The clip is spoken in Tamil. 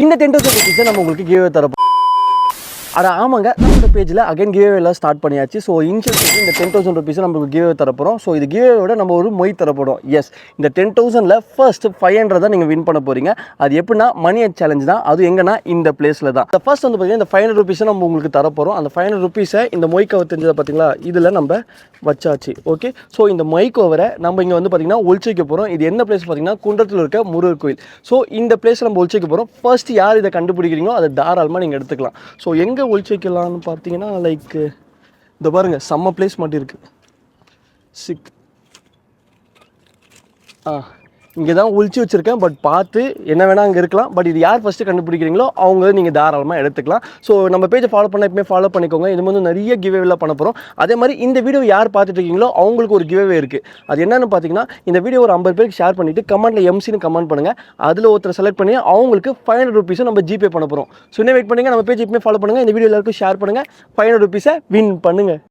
இந்த 10,000 rupees நம்ம உங்களுக்கு கிவ்அவே தரப்போம். அட ஆமாங்க, நம்ம பேஜில் அகைன் கிவ்அவேலாம் ஸ்டார்ட் பண்ணியாச்சு. ஸோ இன்ஷியல் இந்த 10,000 rupees நம்மளுக்கு கிவ்அவே தரப்போகிறோம். ஸோ இது கிவ்அவேயோட நம்ம ஒரு மொய் தரப்போகிறோம். எஸ், இந்த 10,000ல் ஃபர்ஸ்ட் 500 தான் நீங்கள் வின் பண்ண போகிறீங்க. அது எப்படின்னா மணி ஹெட் சேலஞ்ச் தான். அது எங்கன்னா இந்த பிளேஸில் தான். இந்த ஃபர்ஸ்ட் வந்து பார்த்தீங்கன்னா இந்த 500 rupees நம்ம உங்களுக்கு தரப்போகிறோம். அந்த 500 rupees இந்த மொய் கவர் தெரிஞ்சதை பார்த்தீங்களா, இதில் நம்ம வச்சாச்சு. ஓகே, ஸோ இந்த மொய் கவரை நம்ம இங்கே வந்து பார்த்தீங்கன்னா ஒழிச்சு வைக்க போகிறோம். இது என்ன பிளேஸ் பார்த்தீங்கன்னா குன்றத்தில் இருக்க முருகர் கோயில். ஸோ இந்த பிளேஸில் நம்ம ஒழிச்சு வைக்க போகிறோம். ஃபர்ஸ்ட் யார் இதை கண்டுபிடிக்கிறீங்களோ அதை தாராளமாக நீங்கள் எடுத்துக்கலாம். ஸோ எங்கே ஒழிச்சு வைக்கலாம்னு பார்த்தீங்கன்னா லைக் இந்த பாருங்கள், செம்ம பிளேஸ் மட்டும் இருக்குது. இங்கே தான் ஒழிச்சு வச்சுருக்கேன். பட் பார்த்து என்ன வேணால் அங்கே இருக்கலாம். பட் இது யார் ஃபஸ்ட்டு கண்டுபிடிக்கிறீங்களோ அவங்க நீங்கள் தாராளமாக எடுத்துக்கலாம். ஸோ நம்ம பேஜை ஃபாலோ பண்ண எப்பவுமே ஃபாலோ பண்ணிக்கோங்க. இது வந்து நிறைய கிவ்அவேலாம் பண்ண போகிறோம். அதே மாதிரி இந்த வீடியோ யார் பார்த்துட்டு இருக்கீங்களோ அவங்களுக்கு ஒரு கிவ்அவே இருக்குது. அது என்னென்னு பார்த்தீங்கன்னா, இந்த வீடியோ ஒரு 50 பேருக்கு ஷேர் பண்ணிவிட்டு கமெண்ட்டில் எம்சின்னு கமெண்ட் பண்ணுங்கள். அதில் ஒருத்தர் செலக்ட் பண்ணி அவங்களுக்கு 500 rupees நம்ம ஜிபே பண்ண போகிறோம். ஸோ இன்னும் வெயிட் பண்ணுங்கள். நம்ம பேஜ் எப்பவுமே ஃபாலோ பண்ணுங்கள். இந்த வீடியோ எல்லாருக்கும் ஷேர் பண்ணுங்கள். 500 rupees வின் பண்ணுங்கள்.